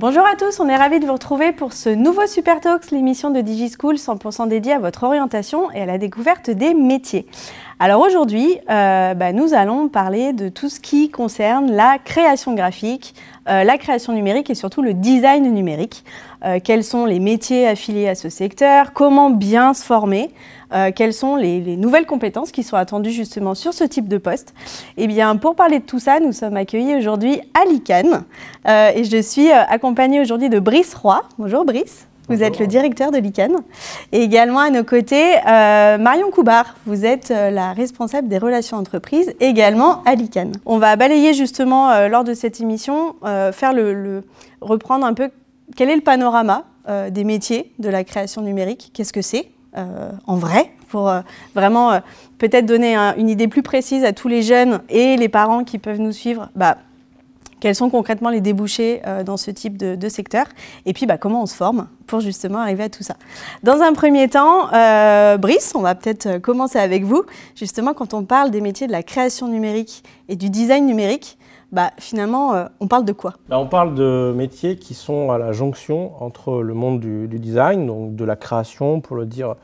Bonjour à tous, on est ravis de vous retrouver pour ce nouveau Super Talks, l'émission de DigiSchool 100% dédiée à votre orientation et à la découverte des métiers. Alors aujourd'hui, nous allons parler de tout ce qui concerne la création graphique, la création numérique et surtout le design numérique. Quels sont les métiers affiliés à ce secteur, comment bien se former, quelles sont les nouvelles compétences qui sont attendues justement sur ce type de poste. Et bien, pour parler de tout ça, nous sommes accueillis aujourd'hui à l'ICANN et je suis accompagnée aujourd'hui de Brice Roy. Bonjour Brice. Vous êtes le directeur de l'ICANN. Et également à nos côtés, Marion Coubard. Vous êtes la responsable des relations entreprises, également à l'ICANN. On va balayer justement lors de cette émission, reprendre un peu quel est le panorama des métiers de la création numérique. Qu'est-ce que c'est en vrai, pour vraiment peut-être donner une idée plus précise à tous les jeunes et les parents qui peuvent nous suivre. Quels sont concrètement les débouchés dans ce type de secteur et puis comment on se forme pour justement arriver à tout ça. Dans un premier temps, Brice, on va peut-être commencer avec vous. Justement, quand on parle des métiers de la création numérique et du design numérique, finalement, on parle de quoi? On parle de métiers qui sont à la jonction entre le monde du design, donc de la création pour le dire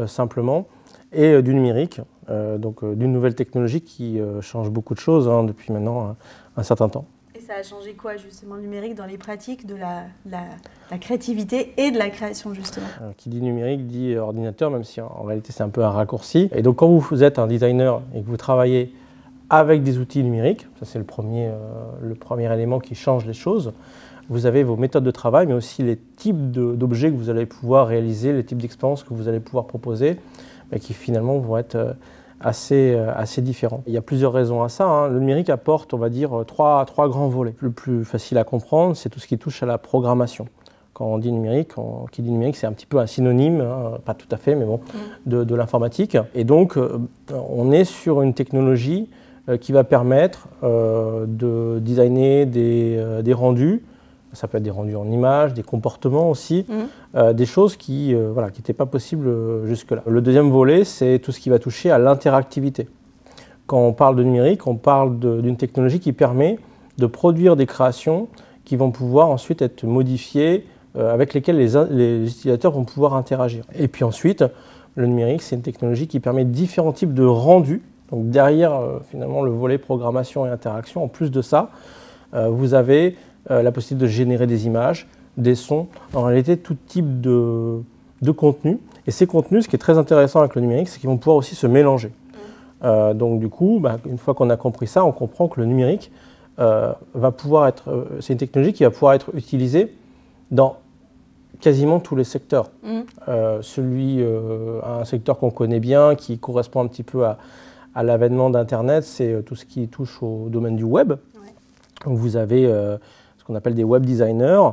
simplement, et du numérique, donc d'une nouvelle technologie qui change beaucoup de choses depuis maintenant un certain temps. Et ça a changé quoi justement le numérique dans les pratiques de la créativité et de la création justement? Qui dit numérique dit ordinateur, même si en réalité c'est un peu un raccourci. Et donc quand vous êtes un designer et que vous travaillez avec des outils numériques, ça c'est le premier élément qui change les choses, vous avez vos méthodes de travail, mais aussi les types d'objets que vous allez pouvoir réaliser, les types d'expériences que vous allez pouvoir proposer, qui finalement vont être assez différents. Il y a plusieurs raisons à ça. Le numérique apporte, on va dire, trois grands volets. Le plus facile à comprendre, c'est tout ce qui touche à la programmation. Quand on dit numérique, qui dit numérique, c'est un petit peu un synonyme, pas tout à fait, mais bon, de l'informatique. Et donc, on est sur une technologie qui va permettre de designer des rendus. Ça peut être des rendus en images, des comportements aussi, des choses qui n'étaient pas possibles jusque-là. Le deuxième volet, c'est tout ce qui va toucher à l'interactivité. Quand on parle de numérique, on parle d'une technologie qui permet de produire des créations qui vont pouvoir ensuite être modifiées, avec lesquelles les utilisateurs vont pouvoir interagir. Et puis ensuite, le numérique, c'est une technologie qui permet différents types de rendus. Donc derrière, finalement, le volet programmation et interaction, en plus de ça, vous avez la possibilité de générer des images, des sons, en réalité tout type de contenu. Et ces contenus, ce qui est très intéressant avec le numérique, c'est qu'ils vont pouvoir aussi se mélanger. Donc du coup, une fois qu'on a compris ça, on comprend que le numérique va pouvoir être, c'est une technologie qui va pouvoir être utilisée dans quasiment tous les secteurs. Un secteur qu'on connaît bien, qui correspond un petit peu à l'avènement d'Internet, c'est tout ce qui touche au domaine du web. Ouais. Vous avez ce qu'on appelle des web designers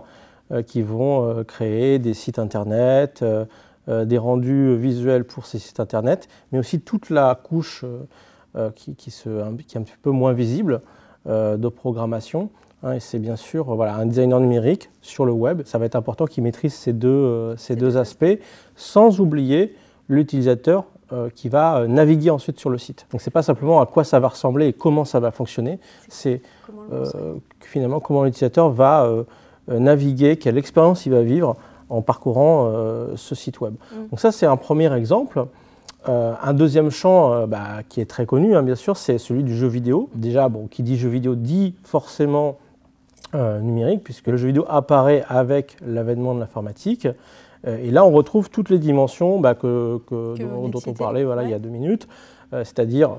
qui vont créer des sites Internet, des rendus visuels pour ces sites Internet, mais aussi toute la couche qui est un petit peu moins visible de programmation. Et c'est bien sûr un designer numérique sur le web. Ça va être important qu'il maîtrise ces deux aspects, sans oublier l'utilisateur qui va naviguer ensuite sur le site. Donc ce n'est pas simplement à quoi ça va ressembler et comment ça va fonctionner, c'est finalement comment l'utilisateur va naviguer, quelle expérience il va vivre en parcourant ce site web. Donc ça c'est un premier exemple. Un deuxième champ qui est très connu, bien sûr, c'est celui du jeu vidéo. Déjà, qui dit jeu vidéo dit forcément numérique, puisque le jeu vidéo apparaît avec l'avènement de l'informatique. Et là, on retrouve toutes les dimensions dont on parlait il y a 2 minutes, c'est-à-dire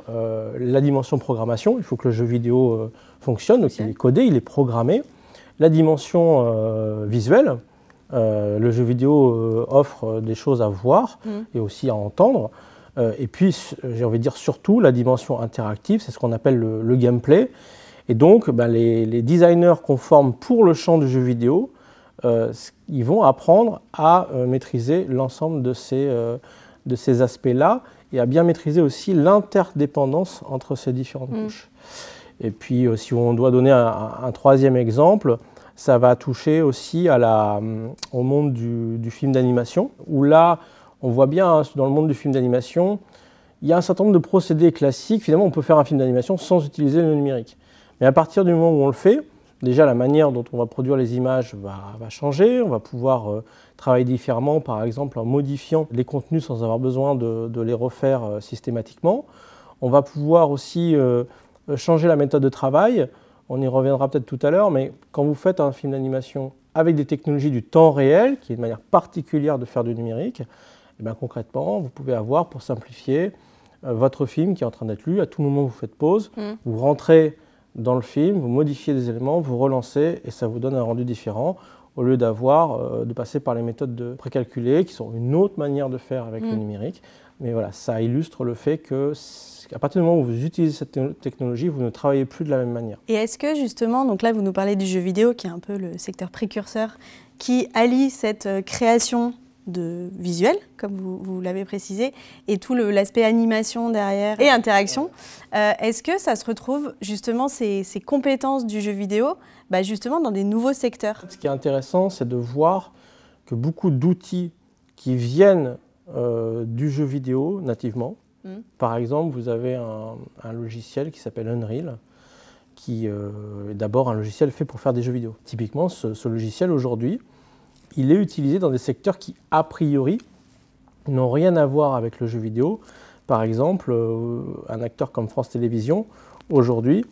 la dimension programmation. Il faut que le jeu vidéo fonctionne, donc il est codé, il est programmé. La dimension visuelle, le jeu vidéo offre des choses à voir et aussi à entendre. Et puis, j'ai envie de dire surtout, la dimension interactive, c'est ce qu'on appelle le gameplay. Et donc, les designers qu'on forme pour le champ du jeu vidéo, ils vont apprendre à maîtriser l'ensemble de ces aspects-là et à bien maîtriser aussi l'interdépendance entre ces différentes couches. Et puis, si on doit donner un troisième exemple, ça va toucher aussi au monde du film d'animation, où là, on voit bien dans le monde du film d'animation, il y a un certain nombre de procédés classiques. Finalement, on peut faire un film d'animation sans utiliser le numérique. Mais à partir du moment où on le fait, déjà la manière dont on va produire les images va changer. On va pouvoir travailler différemment, par exemple en modifiant les contenus sans avoir besoin de les refaire systématiquement. On va pouvoir aussi changer la méthode de travail. On y reviendra peut-être tout à l'heure, mais quand vous faites un film d'animation avec des technologies du temps réel, qui est une manière particulière de faire du numérique, et bien concrètement, vous pouvez avoir, pour simplifier, votre film qui est en train d'être lu. À tout moment, vous faites pause, vous rentrez dans le film, vous modifiez des éléments, vous relancez, et ça vous donne un rendu différent, au lieu de passer par les méthodes précalculées, qui sont une autre manière de faire avec le numérique. Mais voilà, ça illustre le fait qu'à partir du moment où vous utilisez cette technologie, vous ne travaillez plus de la même manière. Et est-ce que justement, donc là vous nous parlez du jeu vidéo, qui est un peu le secteur précurseur, qui allie cette création de visuel, comme vous l'avez précisé, et tout l'aspect animation derrière et interaction. Est-ce que ça se retrouve justement ces compétences du jeu vidéo justement dans des nouveaux secteurs? Ce qui est intéressant, c'est de voir que beaucoup d'outils qui viennent du jeu vidéo nativement, par exemple, vous avez un logiciel qui s'appelle Unreal, qui est d'abord un logiciel fait pour faire des jeux vidéo. Typiquement, ce logiciel aujourd'hui, il est utilisé dans des secteurs qui, a priori, n'ont rien à voir avec le jeu vidéo. Par exemple, un acteur comme France Télévisions, aujourd'hui,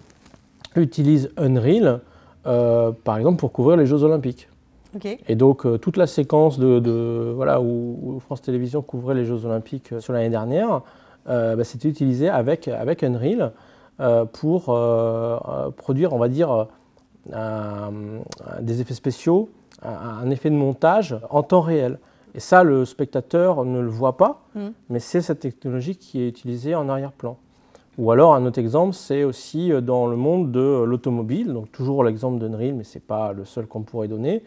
utilise Unreal, par exemple, pour couvrir les Jeux Olympiques. Okay. Et donc, toute la séquence où France Télévisions couvrait les Jeux Olympiques sur l'année dernière, c'était utilisé avec Unreal pour produire, on va dire, des effets spéciaux, un effet de montage en temps réel. Et ça, le spectateur ne le voit pas, mais c'est cette technologie qui est utilisée en arrière-plan. Ou alors, un autre exemple, c'est aussi dans le monde de l'automobile, donc toujours l'exemple d'Unreal, mais ce n'est pas le seul qu'on pourrait donner.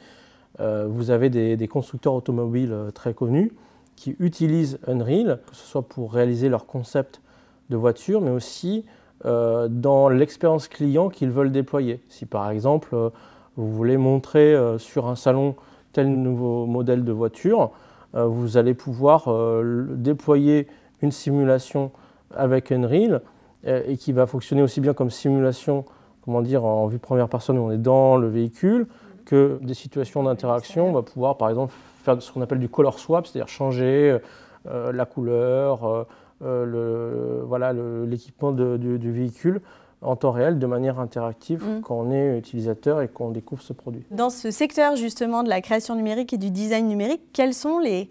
Vous avez des constructeurs automobiles très connus qui utilisent Unreal, que ce soit pour réaliser leur concept de voiture, mais aussi dans l'expérience client qu'ils veulent déployer. Si par exemple, vous voulez montrer sur un salon tel nouveau modèle de voiture, vous allez pouvoir déployer une simulation avec Unreal et qui va fonctionner aussi bien comme simulation, comment dire, en vue première personne où on est dans le véhicule, que des situations d'interaction. On va pouvoir par exemple faire ce qu'on appelle du color swap, c'est-à-dire changer la couleur, l'équipement du véhicule en temps réel, de manière interactive, quand on est utilisateur et qu'on découvre ce produit. Dans ce secteur justement de la création numérique et du design numérique, quelles sont les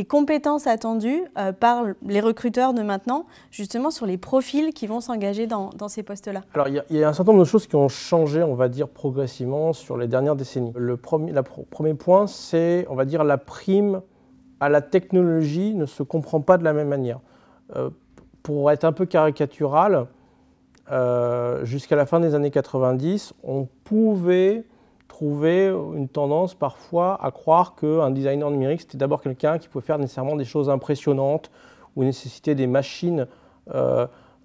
compétences attendues par les recruteurs de maintenant, justement sur les profils qui vont s'engager dans ces postes-là? Alors il y a un certain nombre de choses qui ont changé, on va dire, progressivement sur les dernières décennies. Le premier point, c'est, on va dire, la prime à la technologie ne se comprend pas de la même manière. Pour être un peu caricatural, jusqu'à la fin des années 90, on pouvait trouver une tendance parfois à croire qu'un designer numérique, c'était d'abord quelqu'un qui pouvait faire nécessairement des choses impressionnantes ou nécessiter des machines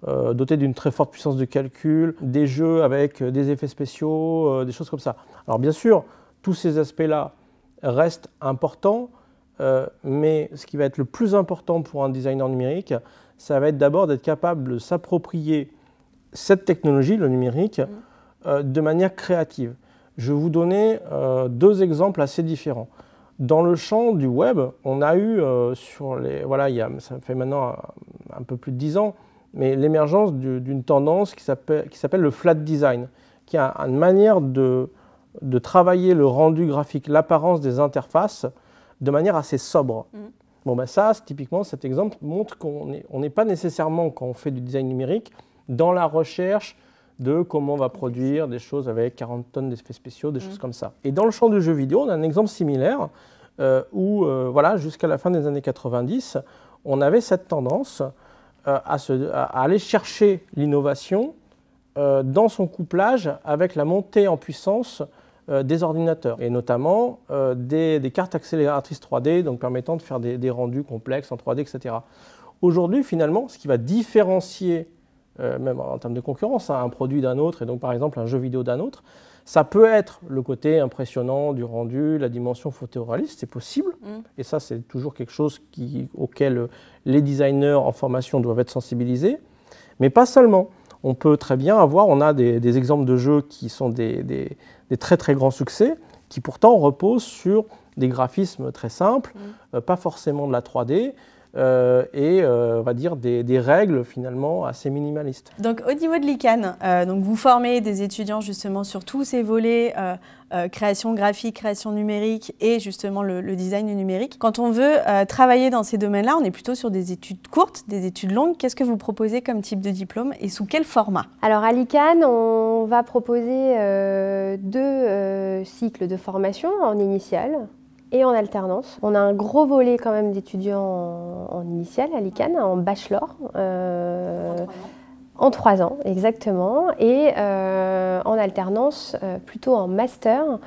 dotées d'une très forte puissance de calcul, des jeux avec des effets spéciaux, des choses comme ça. Alors bien sûr, tous ces aspects-là restent importants, mais ce qui va être le plus important pour un designer numérique, ça va être d'abord d'être capable de s'approprier cette technologie, le numérique, de manière créative. Je vais vous donner deux exemples assez différents. Dans le champ du web, on a eu, ça fait maintenant un peu plus de 10 ans, mais l'émergence d'une tendance qui s'appelle le flat design, qui est une manière de travailler le rendu graphique, l'apparence des interfaces, de manière assez sobre. Ça, typiquement, cet exemple montre qu'on n'est pas nécessairement, quand on fait du design numérique, dans la recherche de comment on va produire des choses avec 40 tonnes d'effets spéciaux, des choses comme ça. Et dans le champ du jeu vidéo, on a un exemple similaire où, jusqu'à la fin des années 90, on avait cette tendance à aller chercher l'innovation dans son couplage avec la montée en puissance des ordinateurs, et notamment des cartes accélératrices 3D, donc permettant de faire des rendus complexes en 3D, etc. Aujourd'hui, finalement, ce qui va différencier même en termes de concurrence, un produit d'un autre, et donc par exemple un jeu vidéo d'un autre, ça peut être le côté impressionnant du rendu, la dimension photoréaliste, c'est possible, et ça c'est toujours quelque chose auquel les designers en formation doivent être sensibilisés, mais pas seulement. on peut très bien avoir, on a des exemples de jeux qui sont des très très grands succès, qui pourtant reposent sur des graphismes très simples, pas forcément de la 3D, on va dire des règles finalement assez minimalistes. Donc au niveau de l'ICANN, donc vous formez des étudiants justement sur tous ces volets, création graphique, création numérique et justement le design numérique. Quand on veut travailler dans ces domaines-là, on est plutôt sur des études courtes, des études longues. Qu'est-ce que vous proposez comme type de diplôme et sous quel format? Alors à l'ICANN, on va proposer 2 cycles de formation en initiale et en alternance. On a un gros volet quand même d'étudiants en initiale à l'ICANN, en bachelor. En 3 ans, exactement. Et en alternance, plutôt en master,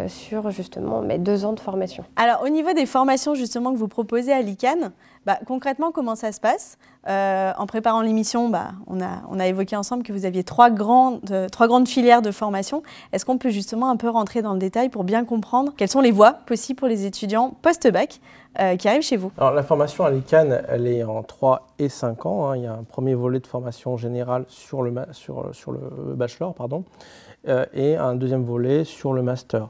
sur justement 2 ans de formation. Alors au niveau des formations justement que vous proposez à l'ICANN, concrètement comment ça se passe? En préparant l'émission, on a évoqué ensemble que vous aviez 3 grandes filières de formation. Est-ce qu'on peut justement un peu rentrer dans le détail pour bien comprendre quelles sont les voies possibles pour les étudiants post-bac qui arrivent chez vous? Alors la formation à l'ICANN, elle est en 3 et 5 ans. Il y a un premier volet de formation générale sur le bachelor, et un deuxième volet sur le master.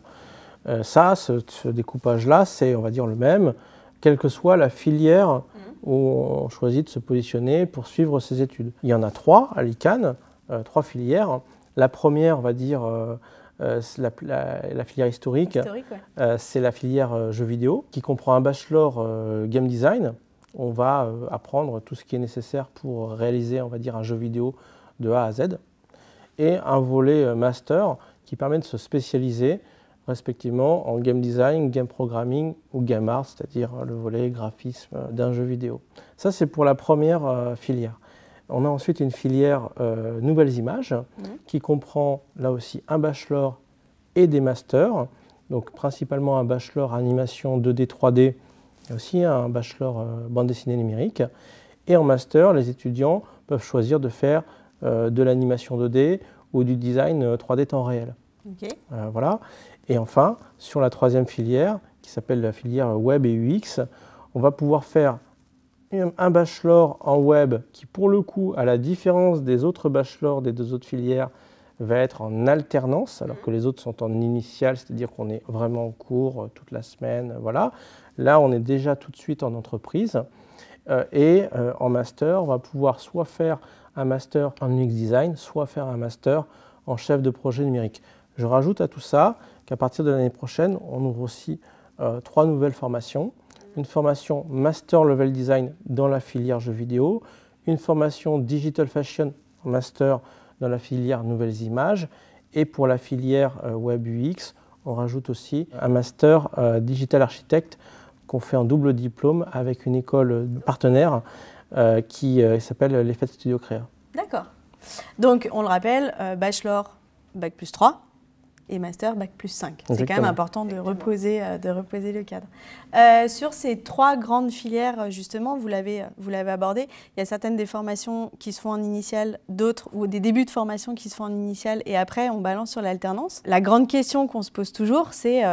Ce découpage-là, c'est, on va dire, le même, quelle que soit la filière où on choisit de se positionner pour suivre ses études. Il y en a 3 à l'ICANN, 3 filières. La première, on va dire, c'est la filière historique, c'est la filière jeux vidéo, qui comprend un bachelor game design. On va apprendre tout ce qui est nécessaire pour réaliser, on va dire, un jeu vidéo de A à Z. Et un volet master qui permet de se spécialiser respectivement en game design, game programming ou game art, c'est-à-dire le volet graphisme d'un jeu vidéo. Ça, c'est pour la première filière. On a ensuite une filière nouvelles images qui comprend là aussi un bachelor et des masters, donc principalement un bachelor animation 2D, 3D, et aussi un bachelor bande dessinée numérique. Et en master, les étudiants peuvent choisir de faire de l'animation 2D ou du design 3D temps réel. Voilà. Et enfin, sur la troisième filière, qui s'appelle la filière web et UX, on va pouvoir faire un bachelor en web qui, pour le coup, à la différence des autres bachelors des 2 autres filières, va être en alternance, alors que les autres sont en initiale, c'est-à-dire qu'on est vraiment en cours toute la semaine. Voilà. Là, on est déjà tout de suite en entreprise. En master, on va pouvoir soit faire un master en UX design, soit faire un master en chef de projet numérique. Je rajoute à tout ça qu'à partir de l'année prochaine, on ouvre aussi 3 nouvelles formations. Une formation Master Level Design dans la filière jeux vidéo, une formation Digital Fashion Master dans la filière Nouvelles Images, et pour la filière Web UX, on rajoute aussi un Master Digital Architect qu'on fait en double diplôme avec une école partenaire qui s'appelle l'EFET Studio Créa. D'accord. Donc, on le rappelle, bachelor, bac plus 3. Et master, bac plus 5. C'est quand même important de reposer le cadre. Sur ces 3 grandes filières, justement, vous l'avez abordé, il y a certaines des formations qui se font en initiale, d'autres, ou des débuts de formation qui se font en initiale, et après, on balance sur l'alternance. La grande question qu'on se pose toujours, c'est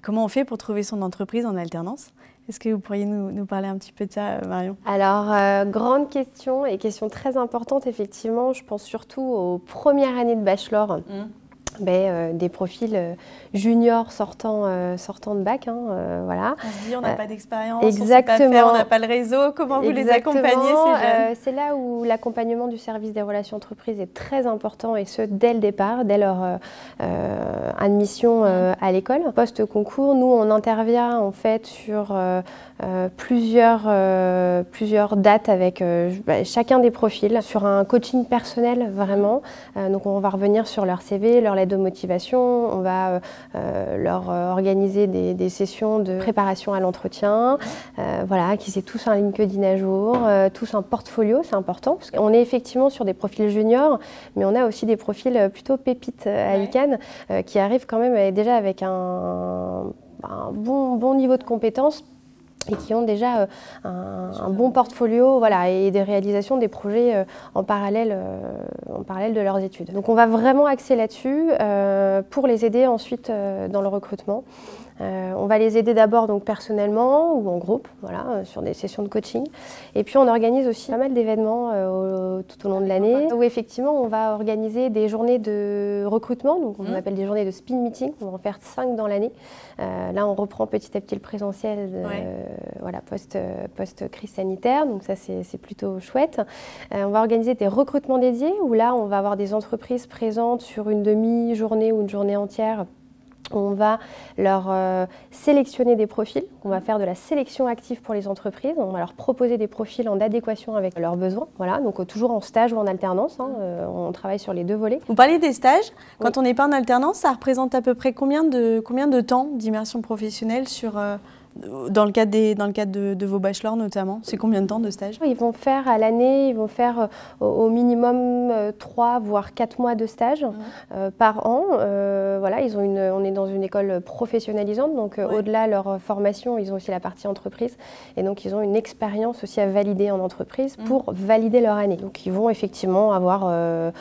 comment on fait pour trouver son entreprise en alternance? Est-ce que vous pourriez nous parler un petit peu de ça, Marion? Alors, grande question, et question très importante, effectivement, je pense surtout aux premières années de bachelor. Des profils juniors sortant de bac. Voilà. On se dit, on n'a pas d'expérience, exactement. On n'a pas le réseau. Comment vous les accompagnez, ces jeunes? C'est là où l'accompagnement du service des relations entreprises est très important, et ce, dès le départ, dès leur admission à l'école. Post-concours, nous, on intervient en fait sur plusieurs dates avec chacun des profils, sur un coaching personnel, vraiment. Donc, on va revenir sur leur CV, leur lettre de motivation, on va leur organiser des sessions de préparation à l'entretien, voilà, qu'ils aient tous un LinkedIn à jour, tous un portfolio, c'est important, parce qu'on est effectivement sur des profils juniors, mais on a aussi des profils plutôt pépites à l'ICANN, qui arrivent quand même déjà avec un bon niveau de compétences, et qui ont déjà un bon portfolio, voilà, et des réalisations des projets en parallèle de leurs études. Donc on va vraiment axer là-dessus pour les aider ensuite dans le recrutement. On va les aider d'abord donc personnellement ou en groupe, voilà, sur des sessions de coaching. Et puis on organise aussi pas mal d'événements tout au long de l'année où effectivement on va organiser des journées de recrutement, donc on appelle des journées de speed meeting. On va en faire 5 dans l'année. Là on reprend petit à petit le présentiel voilà, post-crise sanitaire, donc ça c'est plutôt chouette. On va organiser des recrutements dédiés où là on va avoir des entreprises présentes sur une demi-journée ou une journée entière. On va leur sélectionner des profils, on va faire de la sélection active pour les entreprises, on va leur proposer des profils en adéquation avec leurs besoins, voilà, donc toujours en stage ou en alternance, hein, on travaille sur les 2 volets. Vous parlez des stages, quand on n'est pas en alternance, ça représente à peu près combien de temps d'immersion professionnelle dans le cadre de vos bachelors notamment? C'est combien de temps de stage? Ils vont faire à l'année, ils vont faire au minimum 3 voire 4 mois de stage par an. Voilà, on est dans une école professionnalisante, donc au-delà de leur formation, ils ont aussi la partie entreprise. Et donc ils ont une expérience aussi à valider en entreprise pour valider leur année. Donc ils vont effectivement avoir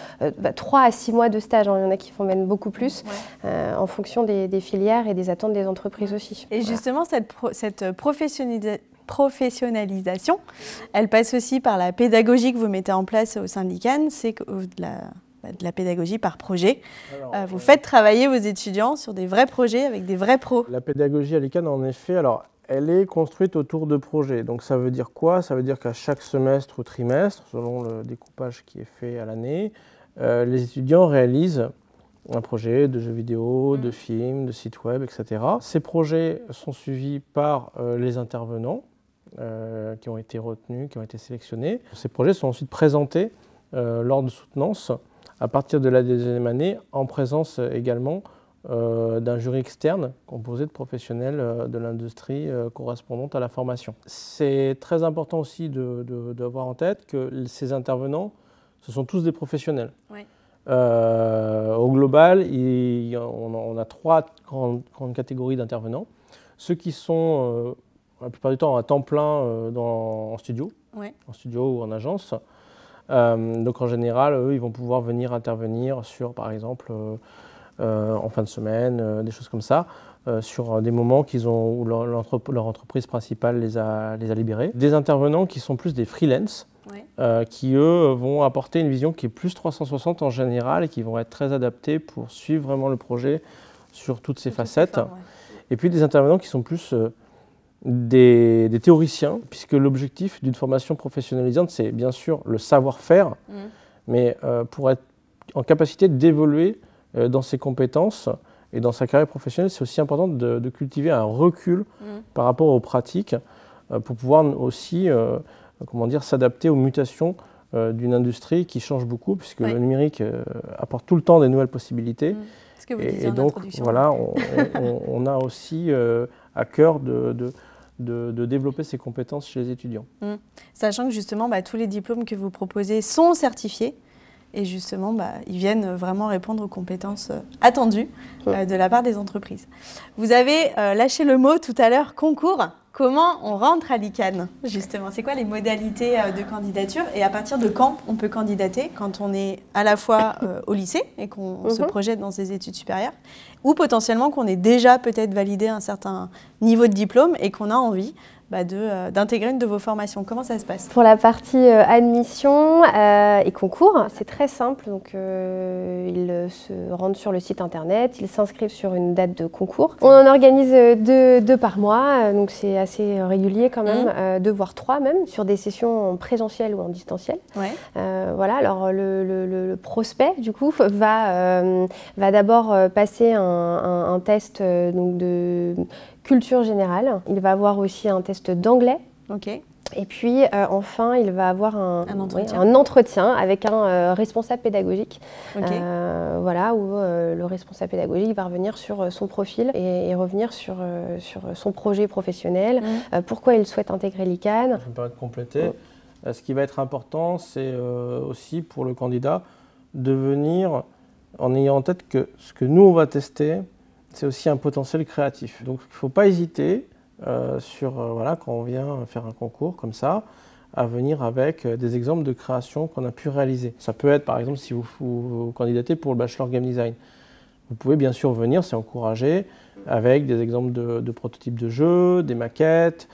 3 à 6 mois de stage, hein. Il y en a qui font même beaucoup plus, en fonction des filières et des attentes des entreprises aussi. Et justement, cette professionnalisation, elle passe aussi par la pédagogie que vous mettez en place au sein de l'ICAN, c'est de la pédagogie par projet. Alors, vous faites travailler vos étudiants sur des vrais projets avec des vrais pros. La pédagogie à l'ICAN, en effet, alors, elle est construite autour de projets. Donc ça veut dire quoi? Ça veut dire qu'à chaque semestre ou trimestre, selon le découpage qui est fait à l'année, les étudiants réalisent un projet de jeux vidéo, de films, de sites web, etc. Ces projets sont suivis par les intervenants qui ont été retenus, qui ont été sélectionnés. Ces projets sont ensuite présentés lors de soutenance à partir de la 2e année, en présence également d'un jury externe composé de professionnels de l'industrie correspondante à la formation. C'est très important aussi d'avoir en tête que ces intervenants, ce sont tous des professionnels. Oui. Au global, on a 3 grandes catégories d'intervenants. Ceux qui sont la plupart du temps à temps plein en studio ou en agence. Donc en général, eux, ils vont pouvoir venir intervenir sur, par exemple, en fin de semaine, des choses comme ça, sur des moments où leur entreprise principale les a libérés. Des intervenants qui sont plus des freelance, qui eux vont apporter une vision qui est plus 360 en général et qui vont être très adaptés pour suivre vraiment le projet sur toutes ses facettes. Et puis des intervenants qui sont plus des théoriciens, puisque l'objectif d'une formation professionnalisante, c'est bien sûr le savoir-faire, mais pour être en capacité d'évoluer dans ses compétences et dans sa carrière professionnelle, c'est aussi important de cultiver un recul par rapport aux pratiques pour pouvoir aussi s'adapter aux mutations d'une industrie qui change beaucoup, puisque le numérique apporte tout le temps des nouvelles possibilités. Ce que vous disiez et donc, voilà, on a aussi à cœur de développer ces compétences chez les étudiants. Sachant que justement, tous les diplômes que vous proposez sont certifiés et justement, ils viennent vraiment répondre aux compétences attendues de la part des entreprises. Vous avez lâché le mot tout à l'heure, concours. Comment on rentre à l'ICAN, justement? C'est quoi les modalités de candidature et à partir de quand on peut candidater? Quand on est à la fois au lycée et qu'on se projette dans ses études supérieures, ou potentiellement qu'on ait déjà peut-être validé un certain niveau de diplôme et qu'on a envie d'intégrer une de vos formations. Comment ça se passe? Pour la partie admission et concours, c'est très simple. Donc, ils se rendent sur le site internet, ils s'inscrivent sur une date de concours. On en organise 2 par mois, donc c'est assez régulier quand même, 2 voire 3 même, sur des sessions en présentiel ou en distanciel. Voilà, alors le prospect, du coup, va d'abord passer un test donc de culture générale. Il va avoir aussi un test d'anglais. Et puis enfin, il va avoir un entretien avec un responsable pédagogique. Voilà, où le responsable pédagogique va revenir sur son profil et revenir sur son projet professionnel, pourquoi il souhaite intégrer l'ICAN. Je me permets de compléter. Ce qui va être important, c'est aussi pour le candidat de venir en ayant en tête que ce que nous, on va tester, c'est aussi un potentiel créatif. Donc il ne faut pas hésiter quand on vient faire un concours comme ça, à venir avec des exemples de créations qu'on a pu réaliser. Ça peut être par exemple si vous candidatez pour le bachelor game design. Vous pouvez bien sûr venir, c'est encouragé, avec des exemples de prototypes de jeux, des maquettes,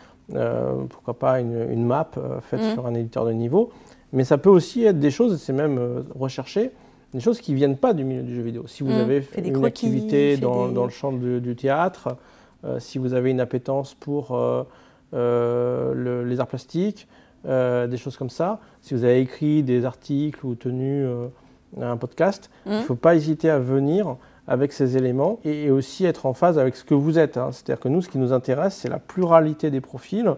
pourquoi pas une map faite sur un éditeur de niveau. Mais ça peut aussi être des choses, c'est même recherché, des choses qui ne viennent pas du milieu du jeu vidéo. Si vous avez une activité dans le champ du théâtre, si vous avez une appétence pour les arts plastiques, des choses comme ça, si vous avez écrit des articles ou tenu un podcast, il ne faut pas hésiter à venir avec ces éléments et aussi être en phase avec ce que vous êtes. C'est-à-dire que nous, ce qui nous intéresse, c'est la pluralité des profils.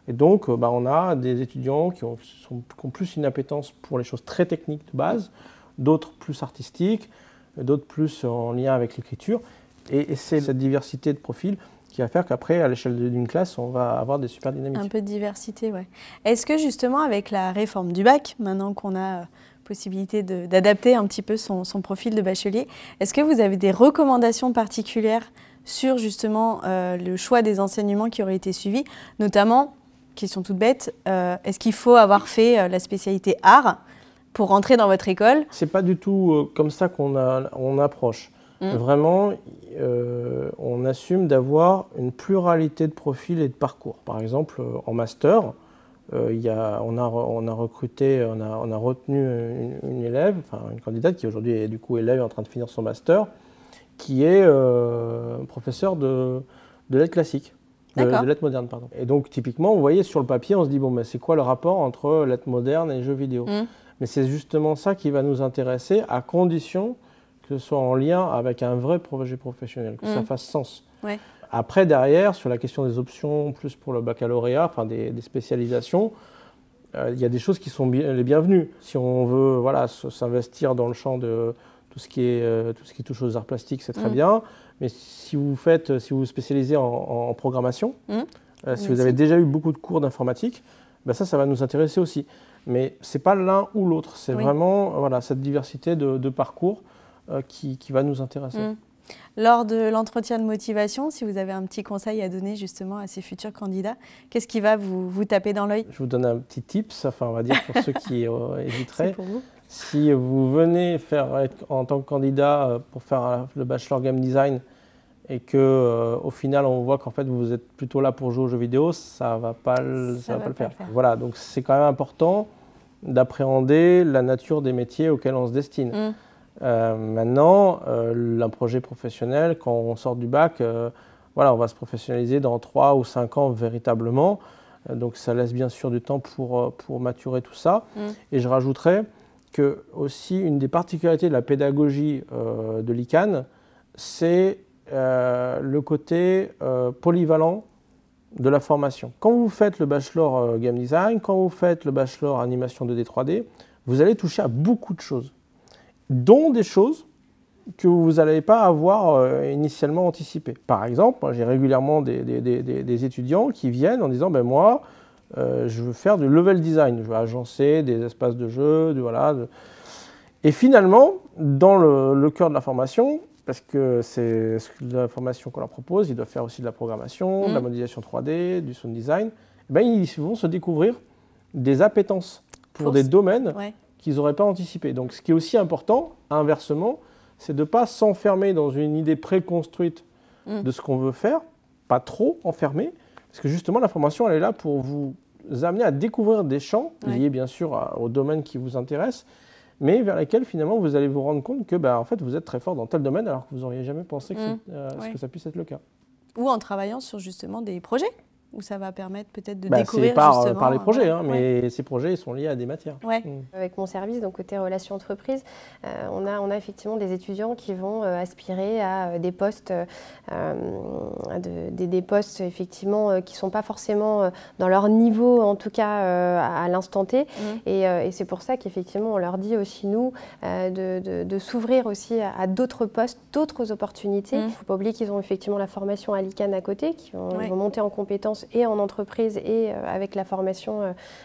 Et donc, on a des étudiants qui ont plus une appétence pour les choses très techniques de base, d'autres plus artistiques, d'autres plus en lien avec l'écriture. Et c'est cette diversité de profils qui va faire qu'après, à l'échelle d'une classe, on va avoir des super dynamiques. Un peu de diversité, ouais. Est-ce que justement, avec la réforme du bac, maintenant qu'on a possibilité d'adapter un petit peu son profil de bachelier, est-ce que vous avez des recommandations particulières sur justement le choix des enseignements qui auraient été suivis, notamment, question toute bête, est-ce qu'il faut avoir fait la spécialité art pour rentrer dans votre école? C'est pas du tout comme ça qu'on approche. Vraiment, on assume d'avoir une pluralité de profils et de parcours. Par exemple, en master, on a recruté, on a retenu une élève, enfin une candidate qui aujourd'hui est du coup élève en train de finir son master, qui est professeur de lettres classiques, de lettres modernes, pardon. Et donc typiquement, vous voyez sur le papier, on se dit bon, ben, c'est quoi le rapport entre lettres modernes et jeux vidéo? Mais c'est justement ça qui va nous intéresser, à condition que ce soit en lien avec un vrai projet professionnel, que ça fasse sens. Ouais. Après, derrière, sur la question des options, plus pour le baccalauréat, enfin des spécialisations, il y a des choses qui sont les bienvenues. Si on veut s'investir dans le champ de tout ce qui touche aux arts plastiques, c'est très bien. Mais si vous vous spécialisez en programmation, si vous avez déjà eu beaucoup de cours d'informatique, ben ça va nous intéresser aussi. Mais ce n'est pas l'un ou l'autre, c'est vraiment cette diversité de parcours qui va nous intéresser. Lors de l'entretien de motivation, si vous avez un petit conseil à donner justement à ces futurs candidats, qu'est-ce qui va vous taper dans l'œil? Je vous donne un petit tips, enfin on va dire pour ceux qui hésiteraient. C'est pour vous. Si vous venez en tant que candidat pour faire le bachelor game design et que au final on voit qu'en fait vous êtes plutôt là pour jouer aux jeux vidéo, ça va pas le faire. Voilà, donc c'est quand même important d'appréhender la nature des métiers auxquels on se destine. Maintenant, un projet professionnel, quand on sort du bac, on va se professionnaliser dans 3 ou 5 ans véritablement. Donc ça laisse bien sûr du temps pour maturer tout ça. Et je rajouterais que aussi une des particularités de la pédagogie de l'ICANN, c'est le côté polyvalent de la formation. Quand vous faites le bachelor game design, quand vous faites le bachelor animation 2D 3D, vous allez toucher à beaucoup de choses, dont des choses que vous n'allez pas avoir initialement anticipées. Par exemple, j'ai régulièrement des étudiants qui viennent en disant moi, je veux faire du level design, je veux agencer des espaces de jeu, Et finalement, dans le cœur de la formation, parce que c'est la formation qu'on leur propose, ils doivent faire aussi de la programmation, de la modélisation 3D, du sound design, ils vont se découvrir des appétences pour des domaines qu'ils n'auraient pas anticipés. Donc ce qui est aussi important, inversement, c'est de ne pas s'enfermer dans une idée préconstruite de ce qu'on veut faire, pas trop enfermé, parce que justement la formation elle est là pour vous amener à découvrir des champs liés bien sûr au domaine qui vous intéresse, mais vers lesquels finalement vous allez vous rendre compte que en fait, vous êtes très fort dans tel domaine alors que vous n'auriez jamais pensé que ça puisse être le cas. Ou en travaillant sur justement des projets où ça va permettre peut-être de découvrir justement... par les projets, mais ces projets ils sont liés à des matières. Avec mon service, donc côté relations entreprises, on a effectivement des étudiants qui vont aspirer à des postes, des postes effectivement qui ne sont pas forcément dans leur niveau, en tout cas à l'instant T. Et c'est pour ça qu'effectivement on leur dit aussi nous de s'ouvrir aussi à d'autres postes, d'autres opportunités. Il ne faut pas oublier qu'ils ont effectivement la formation à l'ICANN à côté, qui vont monter en compétences et en entreprise et avec la formation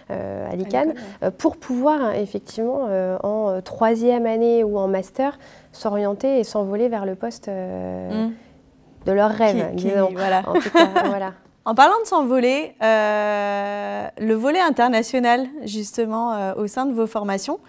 à l'ICANN, pour pouvoir effectivement en 3e année ou en master s'orienter et s'envoler vers le poste de leur rêve. Voilà. En tout cas, voilà. En parlant de s'envoler, le volet international justement au sein de vos formations,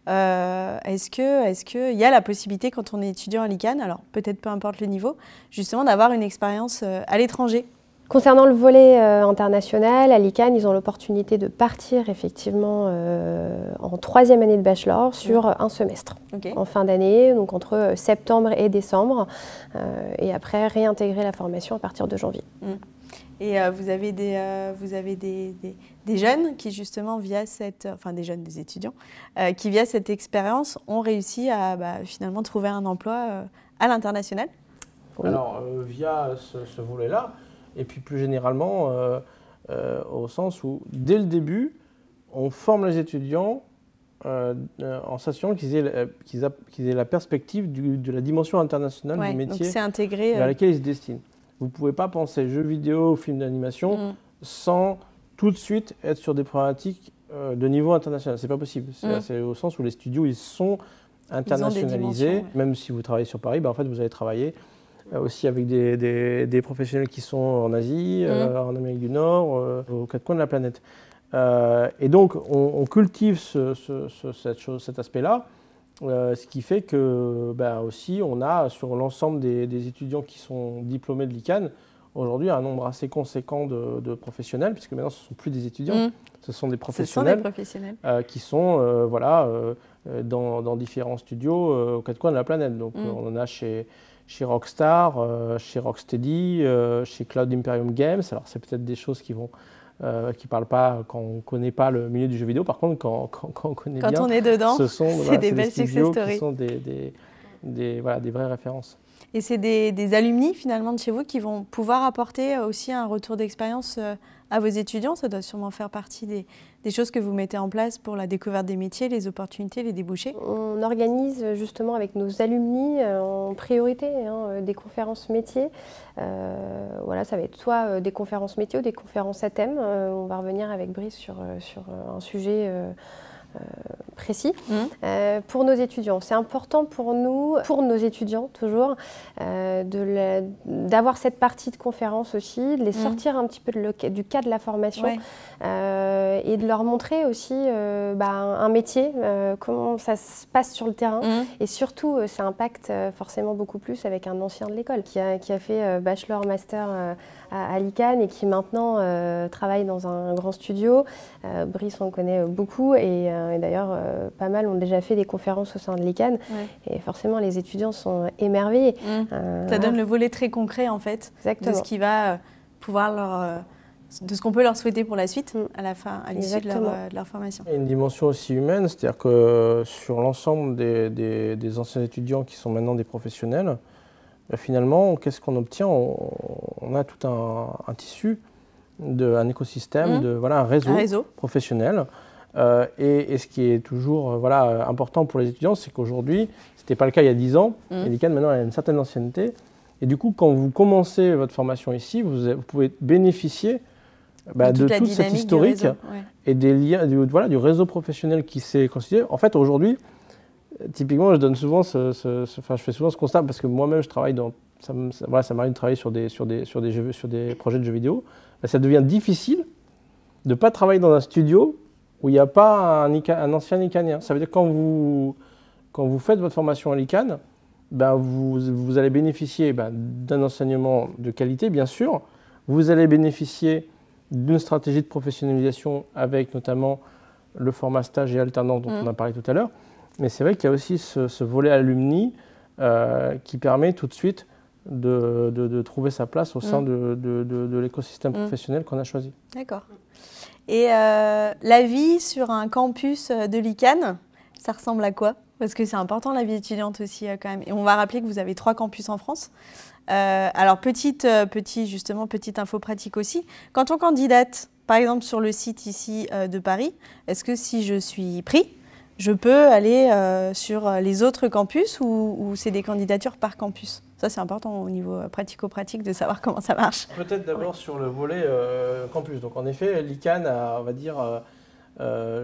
Est-ce qu'il y a la possibilité, quand on est étudiant à l'ICANN, alors peut-être peu importe le niveau, justement d'avoir une expérience à l'étranger? Concernant le volet international, à l'ICANN, ils ont l'opportunité de partir effectivement en 3e année de bachelor sur un semestre, en fin d'année, donc entre septembre et décembre, et après réintégrer la formation à partir de janvier. Et vous avez des jeunes qui justement via cette, enfin des jeunes, des étudiants, qui via cette expérience ont réussi à finalement trouver un emploi à l'international? Oui. Alors via ce volet-là, et puis plus généralement au sens où dès le début, on forme les étudiants en s'assurant qu'ils aient la perspective de la dimension internationale du métier vers lequel ils se destinent. Vous ne pouvez pas penser jeux vidéo ou films d'animation sans tout de suite être sur des problématiques de niveau international. Ce n'est pas possible. C'est au sens où les studios ils sont internationalisés. Même si vous travaillez sur Paris, en fait, vous allez travailler aussi avec des professionnels qui sont en Asie, en Amérique du Nord, aux quatre coins de la planète. Et donc, on cultive cet aspect-là. Ce qui fait que aussi on a sur l'ensemble des étudiants qui sont diplômés de l'ICANN aujourd'hui un nombre assez conséquent de professionnels, puisque maintenant ce ne sont plus des étudiants, ce sont des professionnels, qui sont dans différents studios aux quatre coins de la planète. Donc on en a chez Rockstar, chez Rocksteady, chez Cloud Imperium Games. Alors c'est peut-être des choses qui parlent pas quand on ne connaît pas le milieu du jeu vidéo. Par contre, quand on connaît bien, on est dedans, c'est des belles success stories. Qui sont des vraies références. Et c'est des alumni finalement de chez vous qui vont pouvoir apporter aussi un retour d'expérience à vos étudiants. Ça doit sûrement faire partie des choses que vous mettez en place pour la découverte des métiers, les opportunités, les débouchés. On organise justement avec nos alumni en priorité des conférences métiers. Voilà, ça va être soit des conférences métiers ou des conférences à thème. On va revenir avec Brice sur un sujet précis pour nos étudiants. C'est important pour nous, pour nos étudiants toujours, d'avoir cette partie de conférence aussi, de les sortir un petit peu du cadre de la formation et de leur montrer aussi un métier, comment ça se passe sur le terrain et surtout ça impacte forcément beaucoup plus avec un ancien de l'école qui a fait bachelor, master à l'ICANN et qui maintenant travaille dans un grand studio. Brice, on le connaît beaucoup et d'ailleurs pas mal ont déjà fait des conférences au sein de l'ICANN et forcément les étudiants sont émerveillés. Ça donne le volet très concret en fait de ce qui va pouvoir de ce qu'on peut leur souhaiter pour la suite à la fin, à l'issue de leur formation. Il y a une dimension aussi humaine, c'est-à-dire que sur l'ensemble des anciens étudiants qui sont maintenant des professionnels, finalement, qu'est-ce qu'on obtient? On a tout un tissu, un écosystème, un réseau professionnel. Et ce qui est toujours important pour les étudiants, c'est qu'aujourd'hui, ce n'était pas le cas il y a 10 ans, et l'ICANN maintenant a une certaine ancienneté. Et du coup, quand vous commencez votre formation ici, vous pouvez bénéficier de toute cette historique et des liens, du réseau professionnel qui s'est constitué. En fait, aujourd'hui, typiquement, je donne souvent je fais souvent ce constat parce que moi-même, je travaille ça m'arrive de travailler sur des projets de jeux vidéo. Ça devient difficile de ne pas travailler dans un studio où il n'y a pas un ancien ICANNien. Ça veut dire que quand vous faites votre formation à l'ICANN, vous allez bénéficier d'un enseignement de qualité, bien sûr. Vous allez bénéficier d'une stratégie de professionnalisation avec notamment le format stage et alternant dont on a parlé tout à l'heure. Mais c'est vrai qu'il y a aussi ce volet alumni qui permet tout de suite de trouver sa place au sein de l'écosystème professionnel qu'on a choisi. D'accord. Et la vie sur un campus de l'ICANN, ça ressemble à quoi? Parce que c'est important la vie étudiante aussi quand même. Et on va rappeler que vous avez 3 campus en France. Alors petite info pratique aussi. Quand on candidate, par exemple sur le site ici de Paris, est-ce que si je suis pris, je peux aller sur les autres campus ou c'est des candidatures par campus? Ça, c'est important au niveau pratico-pratique de savoir comment ça marche. Peut-être d'abord sur le volet campus. Donc en effet, l'ICANN a, on va dire,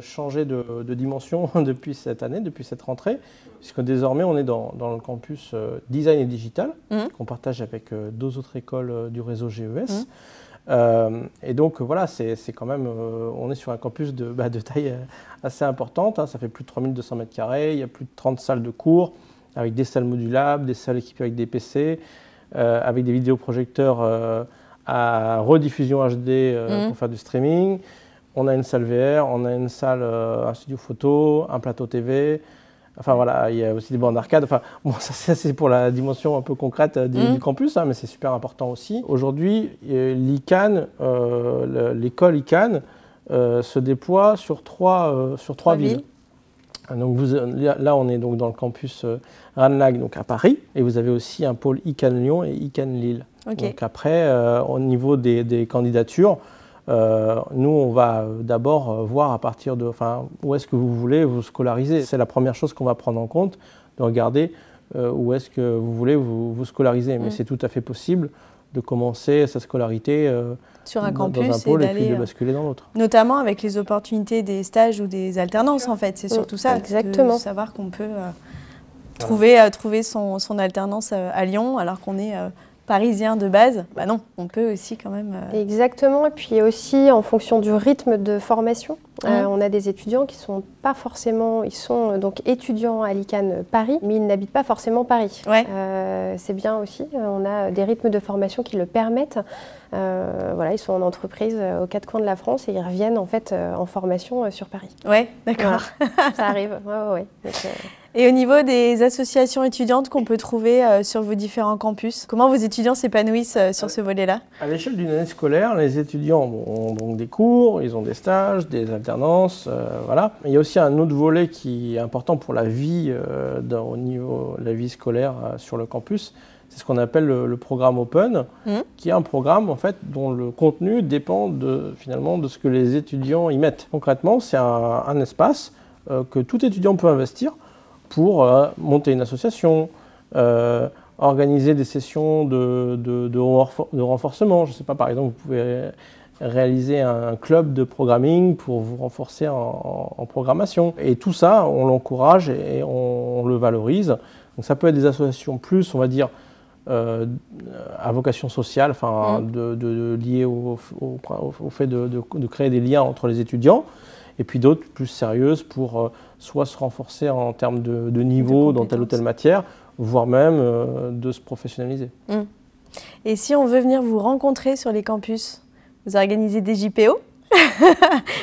changé de dimension depuis cette année, depuis cette rentrée, puisque désormais on est dans le campus design et digital, qu'on partage avec 2 autres écoles du réseau GES. Et donc voilà, c'est quand même, on est sur un campus de taille assez importante, hein, ça fait plus de 3200 m², il y a plus de 30 salles de cours, avec des salles modulables, des salles équipées avec des PC, avec des vidéoprojecteurs à rediffusion HD pour faire du streaming. On a une salle VR, on a une salle, un studio photo, un plateau TV. Enfin voilà, il y a aussi des bornes d'arcade. Enfin, bon, ça c'est pour la dimension un peu concrète du campus, hein, mais c'est super important aussi. Aujourd'hui, l'ICANN, l'école ICANN, se déploie sur trois villes. Donc là, on est donc dans le campus Ranelagh, donc à Paris, et vous avez aussi un pôle ICANN Lyon et ICANN Lille. Okay. Donc après, au niveau des candidatures, nous, on va d'abord voir à partir de, où est-ce que vous voulez vous scolariser. C'est la première chose qu'on va prendre en compte, de regarder où est-ce que vous voulez vous scolariser. Mais c'est tout à fait possible de commencer sa scolarité sur un campus dans un pôle et puis de basculer dans l'autre. Notamment avec les opportunités des stages ou des alternances, en fait. C'est surtout ça, exactement. De savoir qu'on peut trouver son alternance à Lyon alors qu'on est parisien de base. Bah non, on peut aussi quand même... Exactement, et puis aussi en fonction du rythme de formation. On a des étudiants qui sont pas forcément... Ils sont donc étudiants à l'ICANN Paris, mais ils n'habitent pas forcément Paris. Ouais. C'est bien aussi. On a des rythmes de formation qui le permettent. Voilà, ils sont en entreprise aux quatre coins de la France et ils reviennent en fait en formation sur Paris. Ouais, d'accord. Voilà. Ça arrive, ouais. Donc, Et au niveau des associations étudiantes qu'on peut trouver sur vos différents campus, comment vos étudiants s'épanouissent sur ce volet-là? À l'échelle d'une année scolaire, les étudiants ont donc des cours, ils ont des stages, des alternances, voilà. Mais il y a aussi un autre volet qui est important pour la vie, au niveau de la vie scolaire sur le campus. C'est ce qu'on appelle le programme Open, qui est un programme en fait, dont le contenu dépend finalement de ce que les étudiants y mettent. Concrètement, c'est un espace que tout étudiant peut investir pour monter une association, organiser des sessions de renforcement. Je ne sais pas, par exemple, vous pouvez réaliser un club de programming pour vous renforcer en programmation. Et tout ça, on l'encourage et on le valorise. Donc ça peut être des associations plus, on va dire, à vocation sociale, liées au fait de créer des liens entre les étudiants, et puis d'autres plus sérieuses pour soit se renforcer en termes de niveau dans telle ou telle matière, voire même de se professionnaliser. Et si on veut venir vous rencontrer sur les campus, vous organisez des JPO?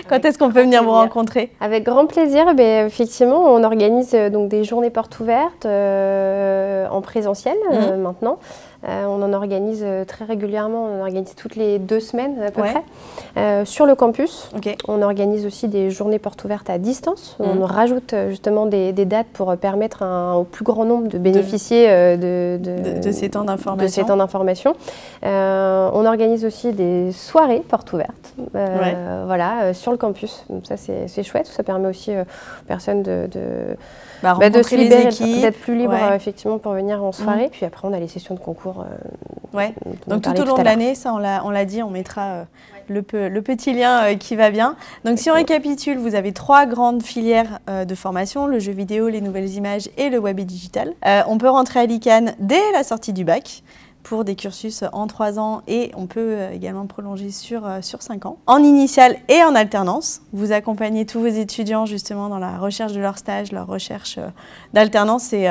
Quand est-ce qu'on peut venir vous rencontrer? Avec grand plaisir. Effectivement, on organise donc des journées portes ouvertes en présentiel maintenant. On en organise très régulièrement, on en organise toutes les 2 semaines à peu près. Sur le campus, on organise aussi des journées portes ouvertes à distance. On rajoute justement des dates pour permettre au plus grand nombre de bénéficier de ces temps d'information. On organise aussi des soirées portes ouvertes sur le campus. Donc ça, c'est chouette. Ça permet aussi aux personnes de se libérer, d'être plus libres effectivement pour venir en soirée. Puis après, on a les sessions de concours. Donc tout au long de l'année, ça on l'a dit, on mettra le petit lien qui va bien. Donc si on récapitule, vous avez 3 grandes filières de formation, le jeu vidéo, les nouvelles images et le web et digital. On peut rentrer à l'ICANN dès la sortie du bac pour des cursus en 3 ans et on peut également prolonger sur 5 ans. En initiale et en alternance, vous accompagnez tous vos étudiants justement dans la recherche de leur stage, leur recherche d'alternance et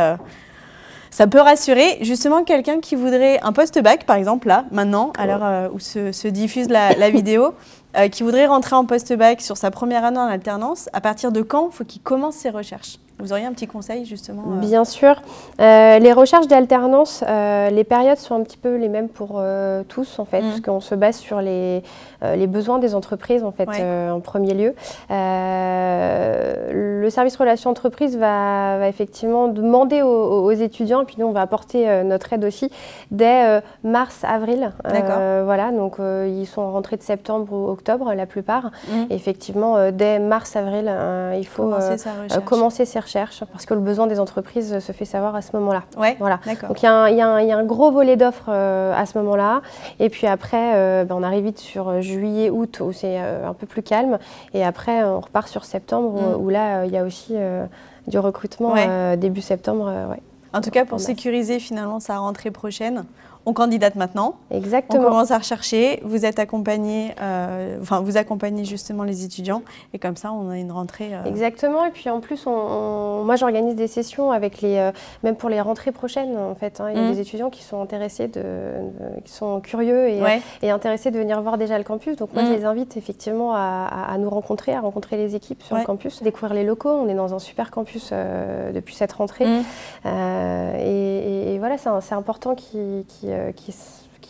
ça peut rassurer justement quelqu'un qui voudrait un post-bac par exemple là, maintenant, à l'heure où se diffuse la vidéo, qui voudrait rentrer en post-bac sur sa première année en alternance. À partir de quand faut qu'il commence ses recherches? Vous auriez un petit conseil justement Bien sûr. Les recherches d'alternance, les périodes sont un petit peu les mêmes pour tous en fait, parce qu'on se base sur les besoins des entreprises en fait, en premier lieu. Le service relations entreprises va effectivement demander aux étudiants, et puis nous on va apporter notre aide aussi dès mars-avril. Voilà, donc ils sont en rentrée de septembre ou octobre la plupart. Et effectivement, dès mars-avril, il faut commencer ses recherches parce que le besoin des entreprises se fait savoir à ce moment-là. Voilà. Donc il y a un gros volet d'offres à ce moment-là. Et puis après, on arrive vite sur juillet, août où c'est un peu plus calme. Et après, on repart sur septembre où là, il y a aussi du recrutement début septembre. En tout cas, pour sécuriser finalement sa rentrée prochaine, on candidate maintenant. Exactement. On commence à rechercher, vous êtes accompagné, vous accompagnez justement les étudiants et comme ça on a une rentrée. Exactement, et puis en plus moi j'organise des sessions avec même pour les rentrées prochaines en fait. Il y a des étudiants qui sont intéressés, qui sont curieux et intéressés de venir voir déjà le campus. Donc moi je les invite effectivement à nous rencontrer, à rencontrer les équipes sur le campus, découvrir les locaux. On est dans un super campus depuis cette rentrée. Et voilà, c'est important qu'ils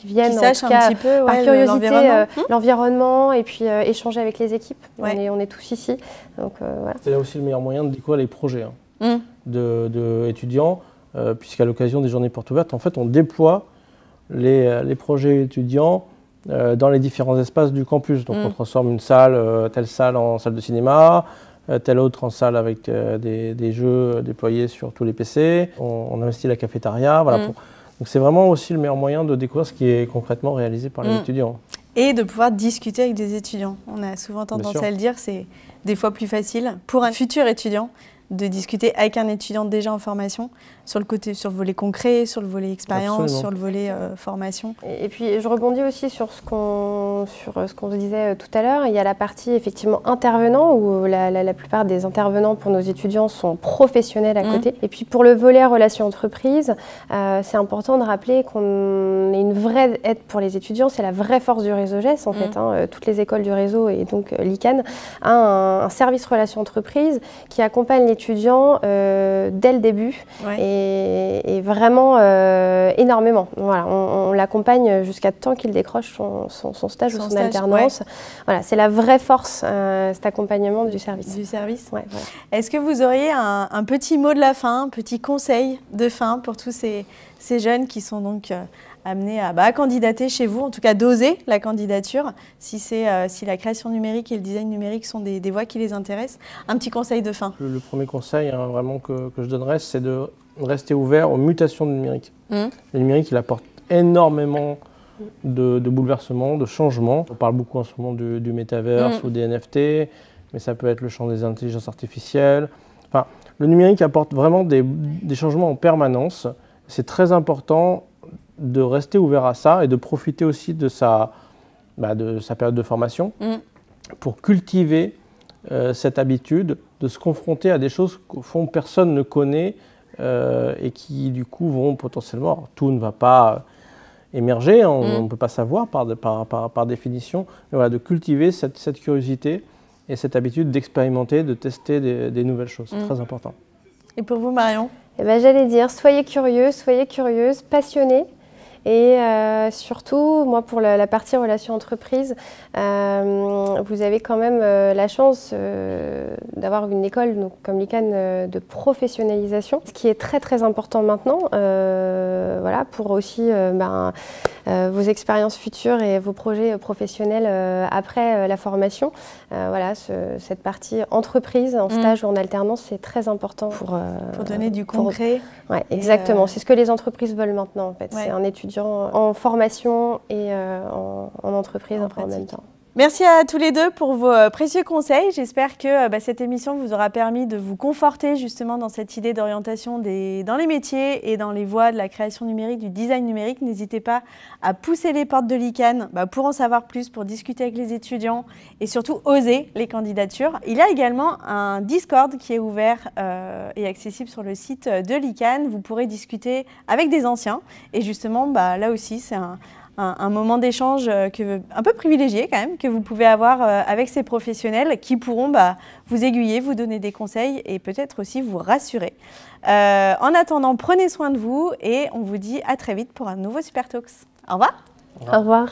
viennent en tout cas, un petit peu, par curiosité l'environnement et puis échanger avec les équipes. On est tous ici. Voilà. C'est là aussi le meilleur moyen de découvrir les projets de étudiants, puisqu'à l'occasion des journées portes ouvertes, en fait, on déploie les projets étudiants dans les différents espaces du campus. Donc on transforme une salle, telle salle en salle de cinéma, telle autre en salle avec des jeux déployés sur tous les PC. On investit la cafétéria. Voilà, donc c'est vraiment aussi le meilleur moyen de découvrir ce qui est concrètement réalisé par les étudiants. Et de pouvoir discuter avec des étudiants. On a souvent tendance à le dire, c'est des fois plus facile pour un futur étudiant de discuter avec un étudiant déjà en formation sur le volet concret, sur le volet expérience, sur le volet formation. Et puis je rebondis aussi sur ce qu'on se disait tout à l'heure. Il y a la partie effectivement intervenant où la plupart des intervenants pour nos étudiants sont professionnels à côté. Et puis pour le volet relations entreprises, c'est important de rappeler qu'on est une vraie aide pour les étudiants. C'est la vraie force du réseau GES en fait. Toutes les écoles du réseau et donc l'ICANN a un service relations entreprises qui accompagne l'étudiant dès le début. Et vraiment énormément. Voilà, on l'accompagne jusqu'à temps qu'il décroche son stage ou son alternance. Voilà, c'est la vraie force, cet accompagnement du service. Voilà. Est-ce que vous auriez un petit mot de la fin, un petit conseil de fin pour tous ces jeunes qui sont donc amenés à candidater chez vous, en tout cas d'oser la candidature, si la création numérique et le design numérique sont des voies qui les intéressent? Un petit conseil de fin. Le premier conseil vraiment que je donnerais, c'est de rester ouvert aux mutations du numérique. Le numérique, il apporte énormément de bouleversements, de changements. On parle beaucoup en ce moment du métaverse ou des NFT, mais ça peut être le champ des intelligences artificielles. Enfin, le numérique apporte vraiment des changements en permanence. C'est très important de rester ouvert à ça et de profiter aussi de sa période de formation pour cultiver cette habitude de se confronter à des choses qu'au fond personne ne connaît et qui du coup vont potentiellement, alors, tout ne va pas émerger, on ne peut pas savoir par définition, mais voilà, de cultiver cette curiosité et cette habitude d'expérimenter, de tester des nouvelles choses, c'est très important. Et pour vous Marion? J'allais dire, soyez curieux, soyez curieuse, passionnés. Et surtout, moi pour la partie relations entreprises, vous avez quand même la chance d'avoir une école comme l'ICANN de professionnalisation, ce qui est très très important maintenant, voilà, pour aussi vos expériences futures et vos projets professionnels après la formation. Voilà, cette partie entreprise, en stage ou en alternance, c'est très important pour donner du concret. Ouais, exactement, c'est ce que les entreprises veulent maintenant en fait. C'est un étudiant en formation et en entreprise en même temps. Merci à tous les deux pour vos précieux conseils. J'espère que cette émission vous aura permis de vous conforter justement dans cette idée d'orientation dans les métiers et dans les voies de la création numérique, du design numérique. N'hésitez pas à pousser les portes de l'ICANN pour en savoir plus, pour discuter avec les étudiants et surtout oser les candidatures. Il y a également un Discord qui est ouvert et accessible sur le site de l'ICANN. Vous pourrez discuter avec des anciens et justement là aussi c'est un moment d'échange un peu privilégié quand même, que vous pouvez avoir avec ces professionnels qui pourront vous aiguiller, vous donner des conseils et peut-être aussi vous rassurer. En attendant, prenez soin de vous et on vous dit à très vite pour un nouveau Super Talks. Au revoir. Au revoir.